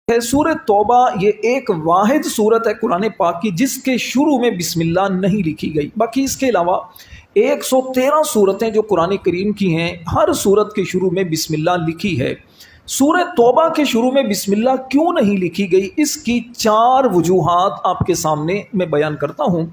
ہے سورہ توبہ یہ ایک واحد سورت ہے قرآن پاک کی جس کے شروع میں بسم اللہ نہیں لکھی گئی۔ باقی اس کے علاوہ 113 سورتیں جو قرآن کریم کی ہیں ہر سورت کے شروع میں بسم اللہ لکھی ہے۔ سورہ توبہ کے شروع میں بسم اللہ کیوں نہیں لکھی گئی، اس کی 4 وجوہات آپ کے سامنے میں بیان کرتا ہوں۔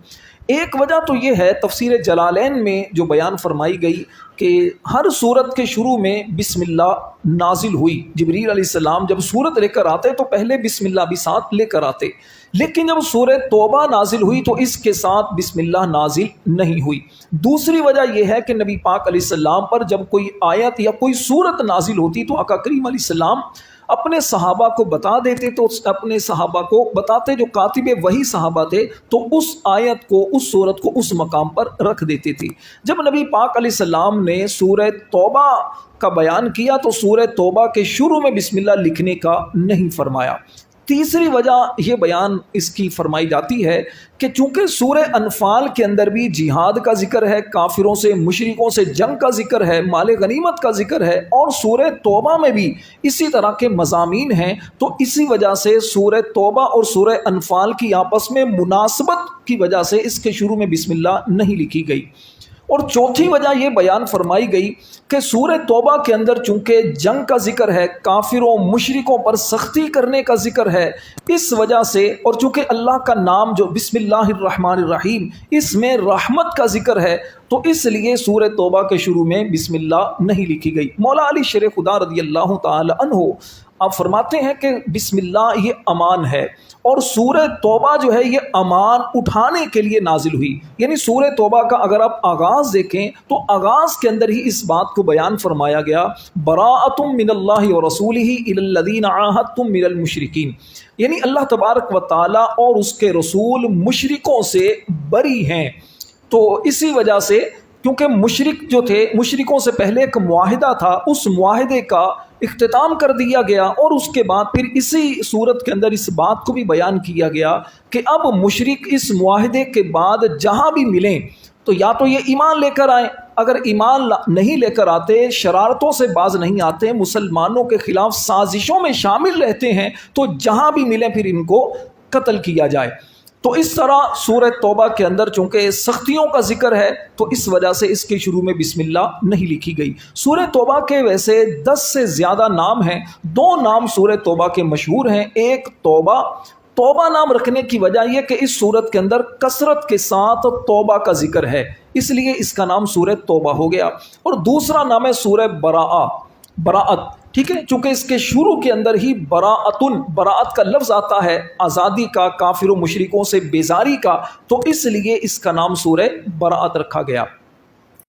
ایک وجہ تو یہ ہے تفسیر جلالین میں جو بیان فرمائی گئی کہ ہر سورت کے شروع میں بسم اللہ نازل ہوئی۔ جبریل علیہ السلام جب سورت لے کر آتے تو پہلے بسم اللہ بھی ساتھ لے کر آتے، لیکن جب سورہ توبہ نازل ہوئی تو اس کے ساتھ بسم اللہ نازل نہیں ہوئی۔ دوسری وجہ یہ ہے کہ نبی پاک علیہ السلام پر جب کوئی آیت یا کوئی سورت نازل ہوتی تو آقا کریم علیہ السلام اپنے صحابہ کو بتا دیتے، تو اپنے صحابہ کو بتاتے جو کاتب وہی صحابہ تھے تو اس آیت کو، اس سورت کو اس مقام پر رکھ دیتے تھے۔ جب نبی پاک علیہ السلام نے سورہ توبہ کا بیان کیا تو سورہ توبہ کے شروع میں بسم اللہ لکھنے کا نہیں فرمایا۔ تیسری وجہ یہ بیان اس کی فرمائی جاتی ہے کہ چونکہ سورہ انفال کے اندر بھی جہاد کا ذکر ہے، کافروں سے مشرکوں سے جنگ کا ذکر ہے، مال غنیمت کا ذکر ہے، اور سورہ توبہ میں بھی اسی طرح کے مضامین ہیں، تو اسی وجہ سے سورہ توبہ اور سورہ انفال کی آپس میں مناسبت کی وجہ سے اس کے شروع میں بسم اللہ نہیں لکھی گئی۔ اور چوتھی وجہ یہ بیان فرمائی گئی کہ سورہ توبہ کے اندر چونکہ جنگ کا ذکر ہے، کافروں مشرکوں پر سختی کرنے کا ذکر ہے، اس وجہ سے، اور چونکہ اللہ کا نام جو بسم اللہ الرحمن الرحیم اس میں رحمت کا ذکر ہے، تو اس لیے سورہ توبہ کے شروع میں بسم اللہ نہیں لکھی گئی۔ مولا علی شیر خدا رضی اللہ تعالی عنہ آپ فرماتے ہیں کہ بسم اللہ یہ امان ہے، اور سورہ توبہ جو ہے یہ امان اٹھانے کے لیے نازل ہوئی۔ یعنی سورہ توبہ کا اگر آپ آغاز دیکھیں تو آغاز کے اندر ہی اس بات کو بیان فرمایا گیا، براءۃ من اللہ ورسولہ الی الذین عاہدتم من المشرکین، یعنی اللہ تبارک و تعالی اور اس کے رسول مشرکوں سے بری ہیں۔ تو اسی وجہ سے کیونکہ مشرک جو تھے، مشرکوں سے پہلے ایک معاہدہ تھا، اس معاہدے کا اختتام کر دیا گیا، اور اس کے بعد پھر اسی صورت کے اندر اس بات کو بھی بیان کیا گیا کہ اب مشرک اس معاہدے کے بعد جہاں بھی ملیں تو یا تو یہ ایمان لے کر آئیں، اگر ایمان نہیں لے کر آتے، شرارتوں سے باز نہیں آتے، مسلمانوں کے خلاف سازشوں میں شامل رہتے ہیں، تو جہاں بھی ملیں پھر ان کو قتل کیا جائے۔ تو اس طرح سورہ توبہ کے اندر چونکہ سختیوں کا ذکر ہے تو اس وجہ سے اس کے شروع میں بسم اللہ نہیں لکھی گئی۔ سورہ توبہ کے ویسے 10 سے زیادہ نام ہیں، 2 نام سورہ توبہ کے مشہور ہیں۔ ایک توبہ، توبہ نام رکھنے کی وجہ یہ کہ اس سورت کے اندر کثرت کے ساتھ توبہ کا ذکر ہے، اس لیے اس کا نام سورہ توبہ ہو گیا۔ اور دوسرا نام ہے سورہ براءت، ٹھیک ہے، چونکہ اس کے شروع کے اندر ہی براءت کا لفظ آتا ہے، آزادی کا، کافر و مشرکوں سے بیزاری کا، تو اس لیے اس کا نام سورہ براءت رکھا گیا۔